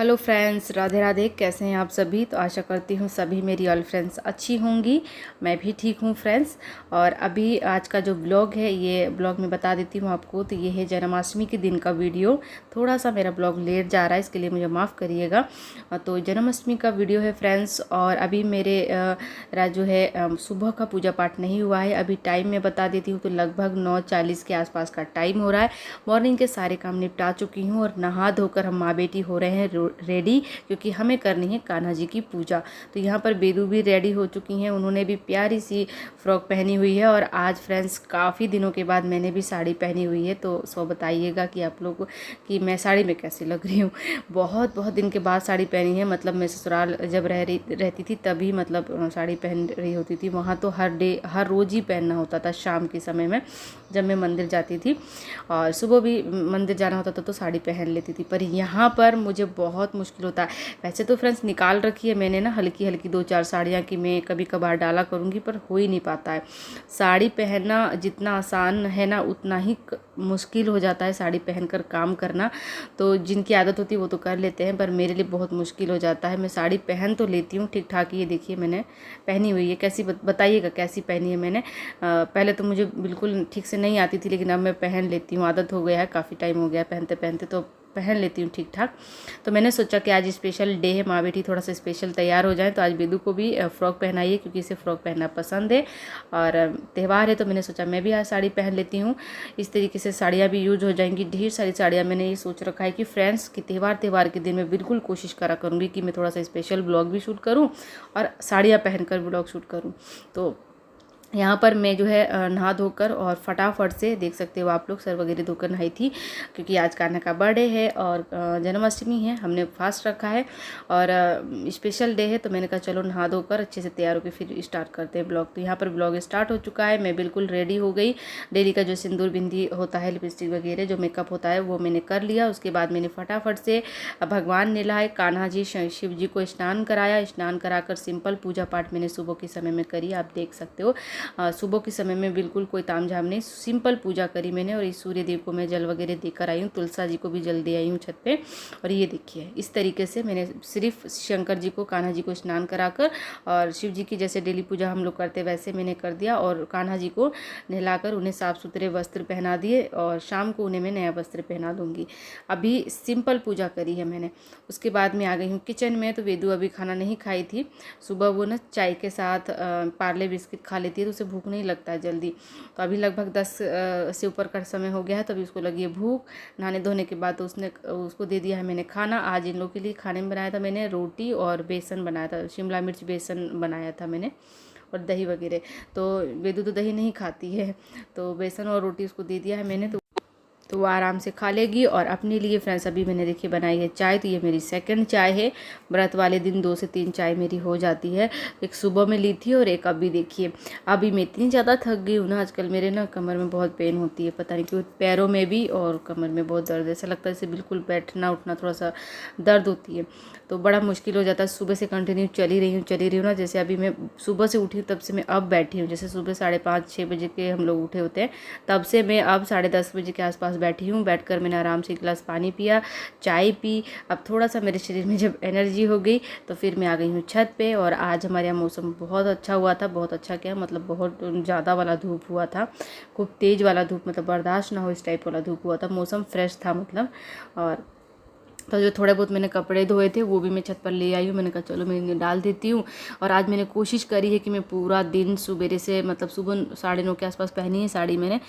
Hello friends, Radhe Radhe. कैसे हैं आप सभी? तो आशा करती हूँ सभी मेरी ऑल फ्रेंड्स अच्छी होंगी। मैं भी ठीक हूँ फ्रेंड्स। और अभी आज का जो ब्लॉग है, ये ब्लॉग मैं बता देती हूँ आपको। तो ये है जन्माष्टमी के दिन का वीडियो। थोड़ा सा मेरा ब्लॉग लेट जा रहा है, इसके लिए मुझे माफ़ करिएगा। तो जन्माष्टमी का वीडियो है फ्रेंड्स। और अभी मेरे जो है सुबह का पूजा पाठ नहीं हुआ है। अभी टाइम मैं बता देती हूँ, तो लगभग 9:40 के आसपास का टाइम हो रहा है। मॉर्निंग के सारे काम निपटा चुकी हूँ और नहा धोकर हम माँ बेटी हो रहे हैं रेडी, क्योंकि हमें करनी है कान्हा जी की पूजा। तो यहाँ पर बेदू भी रेडी हो चुकी हैं। उन्होंने भी प्यारी सी फ्रॉक पहनी हुई है। और आज फ्रेंड्स काफ़ी दिनों के बाद मैंने भी साड़ी पहनी हुई है। तो सो बताइएगा कि आप लोग कि मैं साड़ी में कैसी लग रही हूँ। बहुत बहुत दिन के बाद साड़ी पहनी है। मतलब मैं ससुराल जब रहती थी तभी मतलब साड़ी पहन रही होती थी। वहाँ तो हर रोज़ ही पहनना होता था शाम के समय में, जब मैं मंदिर जाती थी। और सुबह भी मंदिर जाना होता था तो साड़ी पहन लेती थी। पर यहाँ पर मुझे बहुत मुश्किल होता है। वैसे तो फ्रेंड्स निकाल रखी है मैंने ना हल्की हल्की 2-4 साड़ियाँ कि मैं कभी कभार डाला करूँगी, पर हो ही नहीं पाता है। साड़ी पहनना जितना आसान है ना, उतना ही मुश्किल हो जाता है साड़ी पहनकर काम करना। तो जिनकी आदत होती है वो तो कर लेते हैं, पर मेरे लिए बहुत मुश्किल हो जाता है। मैं साड़ी पहन तो लेती हूँ ठीक ठाक। ये देखिए मैंने पहनी हुई है। कैसी बताइएगा कैसी पहनी है मैंने। पहले तो मुझे बिल्कुल ठीक से नहीं आती थी, लेकिन अब मैं पहन लेती हूँ। आदत हो गया है, काफ़ी टाइम हो गया पहनते पहनते, तो पहन लेती हूँ ठीक ठाक। तो मैंने सोचा कि आज स्पेशल डे है, माँ बेटी थोड़ा सा स्पेशल तैयार हो जाए। तो आज बेदू को भी फ्रॉक पहनाइए, क्योंकि इसे फ्रॉक पहनना पसंद है और त्यौहार है। तो मैंने सोचा मैं भी आज साड़ी पहन लेती हूँ। इस तरीके से साड़ियाँ भी यूज हो जाएंगी। ढेर सारी साड़ियाँ मैंने ये सोच रखा है कि फ्रेंड्स कि त्यौहार के दिन मैं बिल्कुल कोशिश करा करूँगी कि मैं थोड़ा सा स्पेशल ब्लॉग भी शूट करूँ और साड़ियाँ पहनकर ब्लॉग शूट करूँ। तो यहाँ पर मैं जो है नहा धोकर और फटाफट से, देख सकते हो आप लोग, सर वगैरह धोकर नहाई थी, क्योंकि आज कान्हा का बर्थडे है और जन्माष्टमी है। हमने फास्ट रखा है और स्पेशल डे है। तो मैंने कहा चलो नहा धोकर अच्छे से तैयार होकर फिर स्टार्ट करते हैं ब्लॉग। तो यहाँ पर ब्लॉग स्टार्ट हो चुका है। मैं बिल्कुल रेडी हो गई। डेली का जो सिंदूर बिंदी होता है, लिपस्टिक वगैरह जो मेकअप होता है वो मैंने कर लिया। उसके बाद मैंने फटाफट से भगवान नहलाए, कान्हा जी शिव जी को स्नान कराया। स्नान कराकर सिंपल पूजा पाठ मैंने सुबह के समय में करी। आप देख सकते हो सुबह के समय में बिल्कुल कोई तामझाम नहीं, सिंपल पूजा करी मैंने। और इस सूर्य देव को मैं जल वगैरह देकर आई हूँ। तुलसा जी को भी जल दे आई हूँ छत पे। और ये देखिए इस तरीके से मैंने सिर्फ शंकर जी को, कान्हा जी को स्नान कराकर और शिव जी की जैसे डेली पूजा हम लोग करते वैसे मैंने कर दिया। और कान्हा जी को नहलाकर उन्हें साफ सुथरे वस्त्र पहना दिए और शाम को उन्हें मैं नया वस्त्र पहना दूंगी। अभी सिंपल पूजा करी है मैंने। उसके बाद मैं आ गई हूँ किचन में। तो वेदू अभी खाना नहीं खाई थी। सुबह वो ना चाय के साथ पार्ले बिस्किट खा लेती है, तो उसे भूख नहीं लगता है जल्दी। तो अभी लगभग 10 से ऊपर का समय हो गया है, तभी उसको लगी है भूख। नहाने धोने के बाद तो उसको दे दिया है मैंने खाना। आज इन लोग के लिए खाने में बनाया था मैंने रोटी और बेसन बनाया था, शिमला मिर्च बेसन बनाया था मैंने, और दही वगैरह। तो वेदू तो दही नहीं खाती है, तो बेसन और रोटी उसको दे दिया है मैंने। तो वो आराम से खा लेगी। और अपने लिए फ्रेंड्स अभी मैंने देखिए बनाई है चाय। तो ये मेरी सेकंड चाय है। व्रत वाले दिन 2 से 3 चाय मेरी हो जाती है। एक सुबह में ली थी और एक अभी देखिए। अभी मैं इतनी ज़्यादा थक गई हूँ ना आजकल, मेरे ना कमर में बहुत पेन होती है, पता नहीं क्यों, पैरों में भी और कमर में बहुत दर्द है। ऐसा लगता है जैसे बिल्कुल बैठना उठना थोड़ा सा दर्द होती है, तो बड़ा मुश्किल हो जाता है। सुबह से कंटिन्यू चली रही हूँ ना। जैसे अभी मैं सुबह से उठी तब से मैं अब बैठी हूँ। जैसे सुबह 5:30-6 बजे के हम लोग उठे होते हैं, तब से मैं अब 10:30 बजे के आसपास बैठी हूँ। बैठकर मैंने आराम से 1 गिलास पानी पिया, चाय पी। अब थोड़ा सा मेरे शरीर में जब एनर्जी हो गई तो फिर मैं आ गई हूँ छत पे। और आज हमारे यहाँ मौसम बहुत अच्छा हुआ था। बहुत अच्छा क्या मतलब बहुत ज़्यादा वाला धूप हुआ था, खूब तेज़ वाला धूप, मतलब बर्दाश्त ना हो इस टाइप वाला धूप हुआ था। मौसम फ्रेश था मतलब। और तो जो थोड़े बहुत मैंने कपड़े धोए थे वो भी मैं छत पर ले आई हूँ। मैंने कहा चलो मैं इन्हें डाल देती हूँ। और आज मैंने कोशिश करी है कि मैं पूरा दिन सुबेरे से, मतलब सुबह 9:30 के आसपास पहनी है साड़ी मैंने,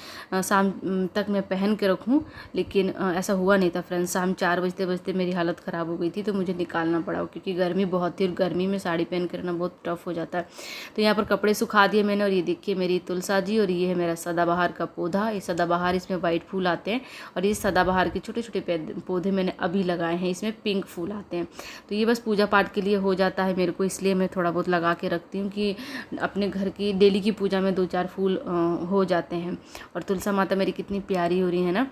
शाम तक मैं पहन के रखूँ। लेकिन ऐसा हुआ नहीं था फ्रेंड्स। शाम 4 बजते बजते मेरी हालत ख़राब हो गई थी, तो मुझे निकालना पड़ा, क्योंकि गर्मी बहुत थी और गर्मी में साड़ी पहन कर रहना बहुत टफ हो जाता है। तो यहाँ पर कपड़े सुखा दिए मैंने। और ये देखिए मेरी तुलसा जी, और ये है मेरा सदाबहार का पौधा। ये सदाबहार, इसमें वाइट फूल आते हैं। और ये सदाबहार के छोटे छोटे पौधे मैंने अभी लगाए हैं, इसमें पिंक फूल आते हैं। तो ये बस पूजा पाठ के लिए हो जाता है मेरे को, इसलिए मैं थोड़ा बहुत लगा के रखती हूँ कि अपने घर की डेली की पूजा में 2-4 फूल हो जाते हैं। और तुलसा माता मेरी कितनी प्यारी हो रही है ना।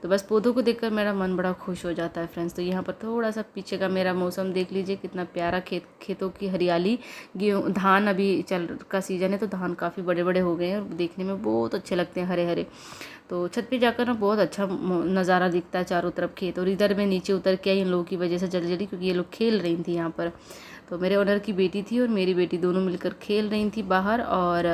तो बस पौधों को देखकर मेरा मन बड़ा खुश हो जाता है फ्रेंड्स। तो यहाँ पर थोड़ा सा पीछे का मेरा मौसम देख लीजिए, कितना प्यारा खेतों की हरियाली। गेहूँ धान अभी चल का सीजन है, तो धान काफ़ी बड़े बड़े हो गए हैं और देखने में बहुत अच्छे लगते हैं, हरे हरे। तो छत पे जाकर ना बहुत अच्छा नज़ारा दिखता है, चारों तरफ खेत। और इधर मैं नीचे उतर के आई इन लोगों की वजह से जल्दी जल्दी, क्योंकि ये लोग खेल रही थी यहाँ पर। तो मेरे ओनर की बेटी थी और मेरी बेटी दोनों मिलकर खेल रही थी बाहर। और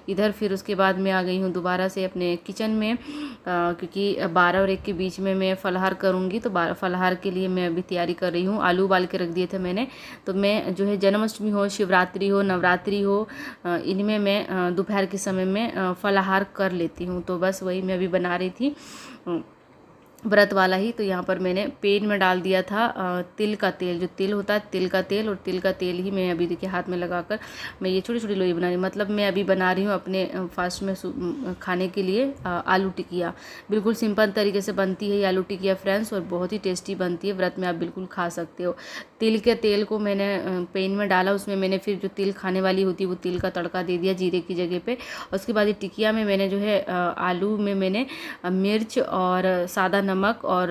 इधर फिर उसके बाद मैं आ गई हूँ दोबारा से अपने किचन में, क्योंकि 12 और 1 के बीच में मैं फ़लाहार करूँगी। तो फ़लाहार के लिए मैं अभी तैयारी कर रही हूँ। आलू उबाल के रख दिए थे मैंने। तो मैं जो है जन्माष्टमी हो, शिवरात्रि हो, नवरात्रि हो, इनमें मैं दोपहर के समय में फ़लाहार कर लेती हूँ। तो बस वही मैं अभी बना रही थी, व्रत वाला ही। तो यहाँ पर मैंने पैन में डाल दिया था तिल का तेल, जो तिल होता है तिल का तेल, और तिल का तेल ही मैं अभी देखिए हाथ में लगाकर मैं ये छोटी छोटी लोई बना रही हूँ। मतलब मैं अभी बना रही हूँ अपने फास्ट में खाने के लिए आलू टिकिया। बिल्कुल सिंपल तरीके से बनती है ये आलू टिकिया फ्रेंड्स, और बहुत ही टेस्टी बनती है। व्रत में आप बिल्कुल खा सकते हो। तिल के तेल को मैंने पैन में डाला, उसमें मैंने फिर जो तिल खाने वाली होती है वो तिल का तड़का दे दिया जीरे की जगह पे। उसके बाद ये टिकिया में मैंने जो है आलू में मैंने मिर्च और सादा नमक और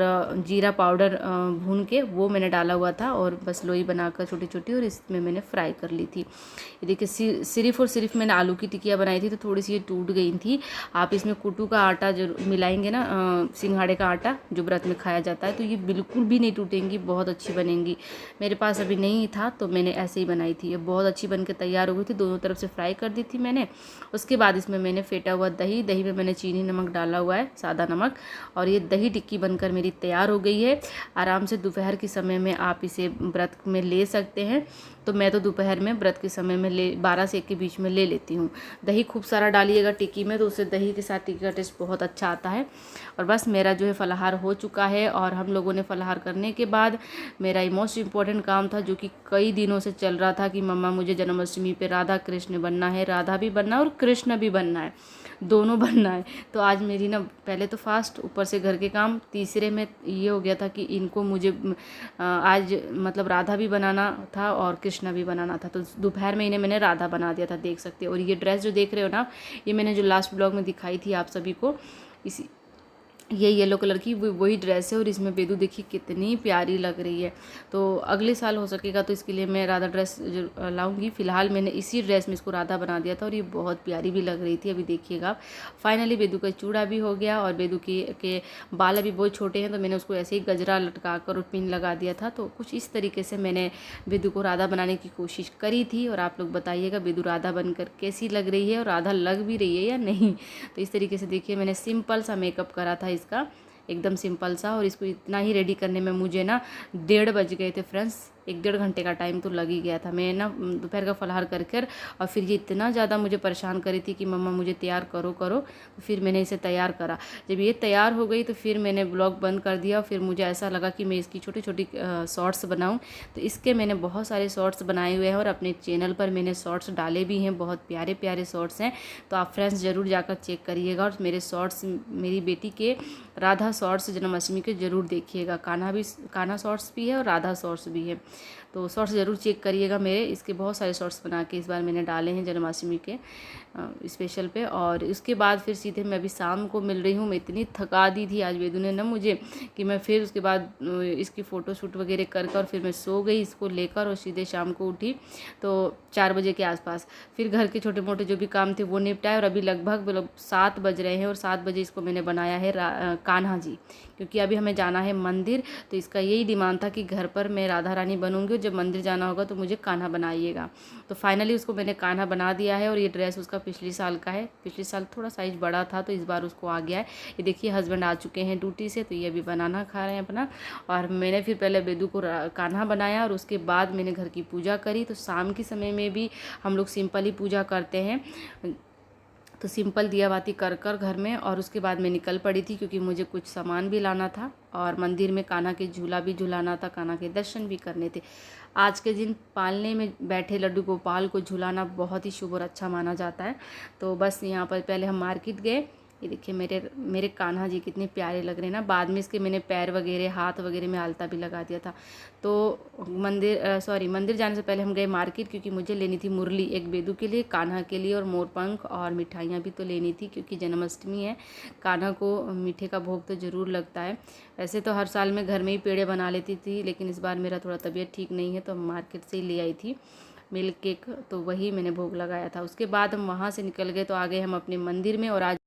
जीरा पाउडर भून के वो मैंने डाला हुआ था, और बस लोई बनाकर छोटी छोटी, और इसमें मैंने फ्राई कर ली थी। ये देखिए सिर्फ और सिर्फ मैंने आलू की टिकिया बनाई थी, तो थोड़ी सी ये टूट गई थी। आप इसमें कुटू का आटा जो मिलाएंगे ना, सिंघाड़े का आटा जो व्रत में खाया जाता है, तो ये बिल्कुल भी नहीं टूटेंगी, बहुत अच्छी बनेंगी। मेरे पास अभी नहीं था तो मैंने ऐसे ही बनाई थी। ये बहुत अच्छी बन के तैयार हो गई थी, दोनों तरफ से फ्राई कर दी थी मैंने। उसके बाद इसमें मैंने फेंटा हुआ दही में मैंने चीनी नमक डाला हुआ है, सादा नमक, और ये दही टिक्की बनकर मेरी तैयार हो गई है। आराम से दोपहर के समय में आप इसे व्रत में ले सकते हैं। तो मैं तो दोपहर में व्रत के समय में 12 से 1 के बीच में ले लेती हूँ। दही खूब सारा डालिएगा टिक्की में, तो उससे दही के साथ टिक्की का टेस्ट बहुत अच्छा आता है। और बस मेरा जो है फ़लाहार हो चुका है, और हम लोगों ने फ़लाहार करने के बाद मेरा मोस्ट इम्पॉर्टेंट काम था, जो कि कई दिनों से चल रहा था कि मम्मा मुझे जन्माष्टमी पे राधा कृष्ण बनना है, राधा भी बनना है और कृष्ण भी बनना है, दोनों बनना है। तो आज मेरी ना पहले तो फास्ट, ऊपर से घर के काम, तीसरे में ये हो गया था कि इनको मुझे आज मतलब राधा भी बनाना था और कृष्णा भी बनाना था। तो दोपहर में इन्हें मैंने राधा बना दिया था, देख सकते हो। और ये ड्रेस जो देख रहे हो ना, ये मैंने जो लास्ट ब्लॉग में दिखाई थी आप सभी को, इसी ये येलो कलर की वही ड्रेस है। और इसमें बेदू देखिए कितनी प्यारी लग रही है। तो अगले साल हो सकेगा तो इसके लिए मैं राधा ड्रेस जो लाऊंगी। फ़िलहाल मैंने इसी ड्रेस में इसको राधा बना दिया था, और ये बहुत प्यारी भी लग रही थी। अभी देखिएगा फाइनली बेदू का चूड़ा भी हो गया, और बेदू के बाल अभी बहुत छोटे हैं, तो मैंने उसको ऐसे ही गजरा लटका कर और पिन लगा दिया था। तो कुछ इस तरीके से मैंने बेदू को राधा बनाने की कोशिश करी थी। और आप लोग बताइएगा बेदू राधा बनकर कैसी लग रही है, और राधा लग भी रही है या नहीं। तो इस तरीके से देखिए मैंने सिंपल सा मेकअप करा था इसका, एकदम सिंपल सा। और इसको इतना ही रेडी करने में मुझे ना 1:30 बज गए थे फ्रेंड्स। 1-1.5 घंटे का टाइम तो लग ही गया था। मैं ना दोपहर का फलाहार कर कर, और फिर ये इतना ज़्यादा मुझे परेशान करी थी कि मम्मा मुझे तैयार करो करो। तो फिर मैंने इसे तैयार करा। जब ये तैयार हो गई तो फिर मैंने ब्लॉग बंद कर दिया। फिर मुझे ऐसा लगा कि मैं इसकी छोटी छोटी शॉर्ट्स बनाऊँ। तो इसके मैंने बहुत सारे शॉर्ट्स बनाए हुए हैं, और अपने चैनल पर मैंने शॉर्ट्स डाले भी हैं, बहुत प्यारे प्यारे शॉर्ट्स हैं। तो आप फ्रेंड्स ज़रूर जाकर चेक करिएगा। और मेरे शॉर्ट्स, मेरी बेटी के राधा शॉर्ट्स जन्माष्टमी के ज़रूर देखिएगा। कान्हा शॉर्ट्स भी है और राधा शॉर्ट्स भी है। तो शॉर्ट्स ज़रूर चेक करिएगा मेरे। इसके बहुत सारे शॉर्ट्स बना के इस बार मैंने डाले हैं जन्माष्टमी के स्पेशल पे। और उसके बाद फिर सीधे मैं अभी शाम को मिल रही हूँ। मैं इतनी थका दी थी आज वेदू ने ना मुझे, कि मैं फिर उसके बाद इसकी फ़ोटो शूट वगैरह कर और फिर मैं सो गई इसको लेकर, और सीधे शाम को उठी तो 4 बजे के आसपास। फिर घर के छोटे मोटे जो भी काम थे वो निपटाए, और अभी लगभग 7 बज रहे हैं। और 7 बजे इसको मैंने बनाया है कान्हा जी, क्योंकि अभी हमें जाना है मंदिर। तो इसका यही डिमांड था कि घर पर मैं राधा रानी बनूंगी, जब मंदिर जाना होगा तो मुझे कान्हा बनाइएगा। तो फाइनली उसको मैंने कान्हा बना दिया है। और ये ड्रेस उसका पिछले साल का है। पिछले साल थोड़ा साइज बड़ा था, तो इस बार उसको आ गया है। ये देखिए हस्बैंड आ चुके हैं ड्यूटी से, तो ये अभी बनाना खा रहे हैं अपना। और मैंने फिर पहले बेदू को कान्हा बनाया, और उसके बाद मैंने घर की पूजा करी। तो शाम के समय में भी हम लोग सिंपल ही पूजा करते हैं, तो सिंपल दिया बाती कर कर घर में। और उसके बाद मैं निकल पड़ी थी, क्योंकि मुझे कुछ सामान भी लाना था, और मंदिर में कान्हा के झूला भी झुलाना था, कान्हा के दर्शन भी करने थे। आज के दिन पालने में बैठे लड्डू गोपाल को झुलाना बहुत ही शुभ और अच्छा माना जाता है। तो बस यहाँ पर पहले हम मार्केट गए। ये देखिए मेरे कान्हा जी कितने प्यारे लग रहे हैं ना। बाद में इसके मैंने पैर वगैरह हाथ वगैरह में आलता भी लगा दिया था। तो मंदिर जाने से पहले हम गए मार्केट, क्योंकि मुझे लेनी थी मुरली, एक बेदू के लिए, कान्हा के लिए, और मोरपंख और मिठाइयाँ भी तो लेनी थी, क्योंकि जन्माष्टमी है। कान्हा को मीठे का भोग तो ज़रूर लगता है। वैसे तो हर साल मैं घर में ही पेड़े बना लेती थी, लेकिन इस बार मेरा थोड़ा तबीयत ठीक नहीं है, तो मार्केट से ही ले आई थी मिल्क केक, तो वही मैंने भोग लगाया था। उसके बाद हम वहाँ से निकल गए, तो आ गए हम अपने मंदिर में। और आज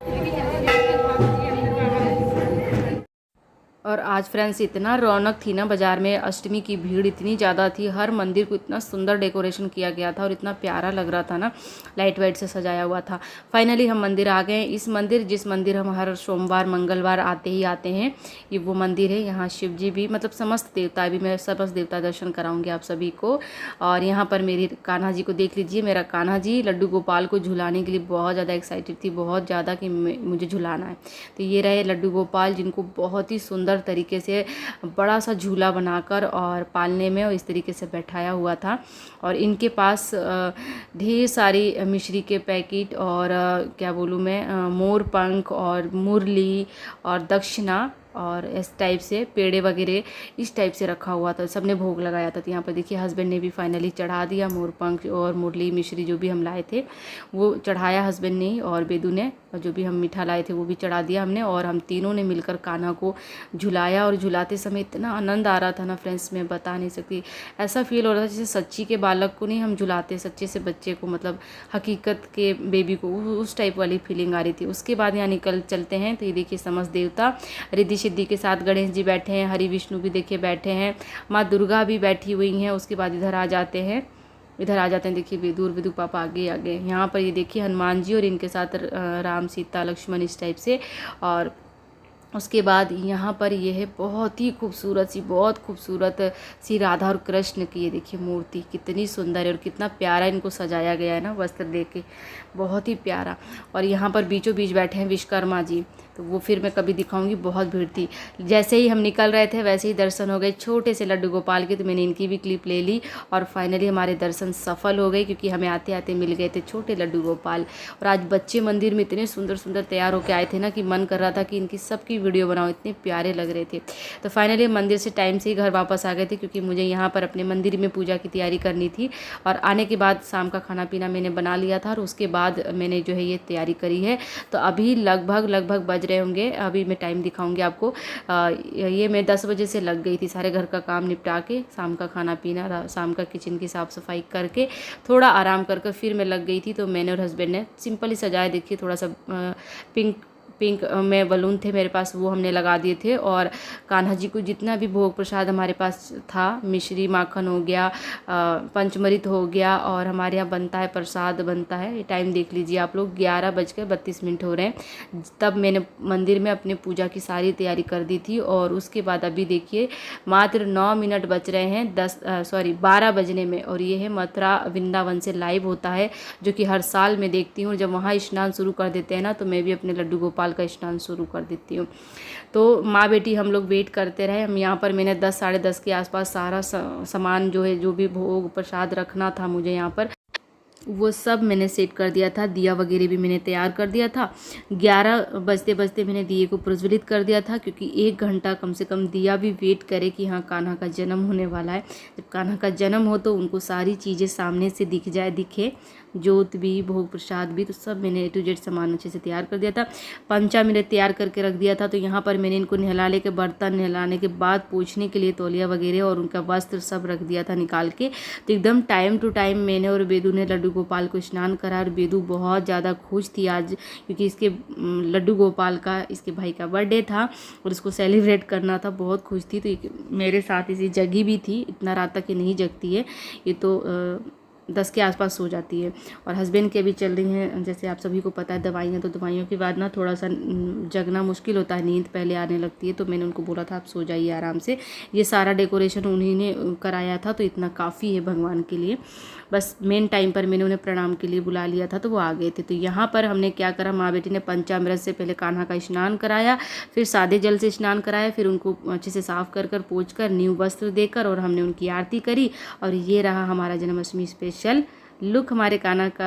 और आज फ्रेंड्स इतना रौनक थी ना बाज़ार में, अष्टमी की भीड़ इतनी ज़्यादा थी, हर मंदिर को इतना सुंदर डेकोरेशन किया गया था और इतना प्यारा लग रहा था ना, लाइट वाइट से सजाया हुआ था। फाइनली हम मंदिर आ गए। इस मंदिर, जिस मंदिर हम हर सोमवार मंगलवार आते ही आते हैं, ये वो मंदिर है। यहाँ शिव जी भी, मतलब समस्त देवता भी, मैं समस्त देवता दर्शन कराऊंगी आप सभी को। और यहाँ पर मेरी कान्हा जी को देख लीजिए। मेरा कान्हा जी लड्डू गोपाल को झुलाने के लिए बहुत ज़्यादा एक्साइटेड थी, बहुत ज़्यादा कि मुझे झुलाना है। तो ये रहे लड्डू गोपाल, जिनको बहुत ही सुंदर तरीके से बड़ा सा झूला बनाकर और पालने में और इस तरीके से बैठाया हुआ था। और इनके पास ढेर सारी मिश्री के पैकेट और क्या बोलूँ मैं, मोर पंख और मुरली और दक्षिणा और इस टाइप से पेड़े वगैरह इस टाइप से रखा हुआ था। सबने भोग लगाया था। तो यहाँ पर देखिए हस्बैंड ने भी फाइनली चढ़ा दिया मोरपंख और मुरली मिश्री जो भी हम लाए थे वो चढ़ाया हस्बैंड ने और बेदू ने, और जो भी हम मीठा लाए थे वो भी चढ़ा दिया हमने। और हम तीनों ने मिलकर कान्हा को झुलाया और झुलाते समय इतना आनंद आ रहा था ना फ्रेंड्स, मैं बता नहीं सकती। ऐसा फील हो रहा था जैसे सच्ची के बालक को नहीं हम झुलाते, सच्चे से बच्चे को, मतलब हकीकत के बेबी को, उस टाइप वाली फीलिंग आ रही थी। उसके बाद यहाँ निकल चलते हैं। तो ये देखिए समस्त देवता रिद्धि सिद्धि के साथ गणेश जी बैठे हैं, हरि विष्णु भी देखिए बैठे हैं, माँ दुर्गा भी बैठी हुई हैं। उसके बाद इधर आ जाते हैं, देखिए विदु पापा आगे आगे। यहाँ पर ये देखिए हनुमान जी और इनके साथ राम सीता लक्ष्मण इस टाइप से। और उसके बाद यहाँ पर ये है बहुत ही खूबसूरत सी, बहुत खूबसूरत सी राधा और कृष्ण की, ये देखिए मूर्ति कितनी सुंदर है और कितना प्यारा इनको सजाया गया है ना, वस्त्र दे के, बहुत ही प्यारा। और यहाँ पर बीचों बीच बैठे हैं विश्वकर्मा जी, तो वो फिर मैं कभी दिखाऊंगी, बहुत भीड़ थी। जैसे ही हम निकल रहे थे वैसे ही दर्शन हो गए छोटे से लड्डू गोपाल के, तो मैंने इनकी भी क्लिप ले ली। और फाइनली हमारे दर्शन सफल हो गए, क्योंकि हमें आते आते मिल गए थे छोटे लड्डू गोपाल। और आज बच्चे मंदिर में इतने सुंदर सुंदर तैयार होकर आए थे ना कि मन कर रहा था कि इनकी सबकी वीडियो बनाओ, इतने प्यारे लग रहे थे। तो फाइनली मंदिर से टाइम से ही घर वापस आ गए थे, क्योंकि मुझे यहाँ पर अपने मंदिर में पूजा की तैयारी करनी थी। और आने के बाद शाम का खाना पीना मैंने बना लिया था और उसके बाद मैंने जो है ये तैयारी करी है। तो अभी लगभग बज रहे होंगे, अभी मैं टाइम दिखाऊंगी आपको। ये मैं 10 बजे से लग गई थी सारे घर का काम निपटा के, शाम का खाना पीना, शाम का किचन की साफ़ सफाई करके थोड़ा आराम कर फिर मैं लग गई थी। तो मैंने और हस्बैंड ने सिंपल ही सजाया, देखिए थोड़ा सा पिंक में बलून थे मेरे पास, वो हमने लगा दिए थे। और कान्हा जी को जितना भी भोग प्रसाद हमारे पास था, मिश्री माखन हो गया, पंचमृत हो गया, और हमारे यहाँ बनता है प्रसाद बनता है। ये टाइम देख लीजिए आप लोग, 11:32 हो रहे हैं। तब मैंने मंदिर में अपने पूजा की सारी तैयारी कर दी थी। और उसके बाद अभी देखिए मात्र 9 मिनट बच रहे हैं 12 बजने में। और ये है मथुरा वृंदावन से लाइव होता है, जो कि हर साल मैं देखती हूँ। जब वहाँ स्नान शुरू कर देते हैं ना, तो मैं भी अपने लड्डू गोपाल का स्नान शुरू कर देती हूँ। तो माँ बेटी हम लोग वेट करते रहे। हम यहाँ पर मैंने 10 साढ़े 10 के आसपास सारा सामान जो है, जो भी भोग प्रसाद रखना था मुझे यहाँ पर, वो सब मैंने सेट कर दिया था। दिया वगैरह भी मैंने तैयार कर दिया था। 11 बजते बजते मैंने दिए को प्रज्वलित कर दिया था, क्योंकि 1 घंटा कम से कम दिया भी वेट करे कि हाँ कान्हा का जन्म होने वाला है। जब कान्हा का जन्म हो तो उनको सारी चीज़ें सामने से दिखे, जोत भी भोग प्रसाद भी, तो सब मैंने A to Z सामान अच्छे से तैयार कर दिया था। पंचा मैंने तैयार करके रख दिया था। तो यहाँ पर मैंने इनको नहलाने के बर्तन, नहलाने के बाद पोंछने के लिए तौलिया वगैरह और उनका वस्त्र सब रख दिया था निकाल के। तो एकदम टाइम टू टाइम मैंने और बेदू ने लड्डू गोपाल को स्नान करा। और बेदू बहुत ज़्यादा खुश थी आज, क्योंकि इसके लड्डू गोपाल का, इसके भाई का बर्थडे था और इसको सेलिब्रेट करना था, बहुत खुश थी। तो मेरे साथ इसी जगी भी थी, इतना रात तक ये नहीं जगती है, ये तो 10 के आसपास सो जाती है। और हस्बैंड के भी चल रही हैं, जैसे आप सभी को पता है दवाइयाँ, तो दवाइयों के बाद ना थोड़ा सा जगना मुश्किल होता है, नींद पहले आने लगती है। तो मैंने उनको बोला था आप सो जाइए आराम से। ये सारा डेकोरेशन उन्हीं ने कराया था, तो इतना काफ़ी है भगवान के लिए। बस मेन टाइम पर मैंने उन्हें प्रणाम के लिए बुला लिया था, तो वो आ गए थे। तो यहाँ पर हमने क्या करा, माँ बेटी ने पंचामृत से पहले कान्हा का स्नान कराया, फिर सादे जल से स्नान कराया, फिर उनको अच्छे से साफ कर पोंछ कर न्यू वस्त्र देकर और हमने उनकी आरती करी। और ये रहा हमारा जन्माष्टमी स्पेशल लुक हमारे कान्हा का।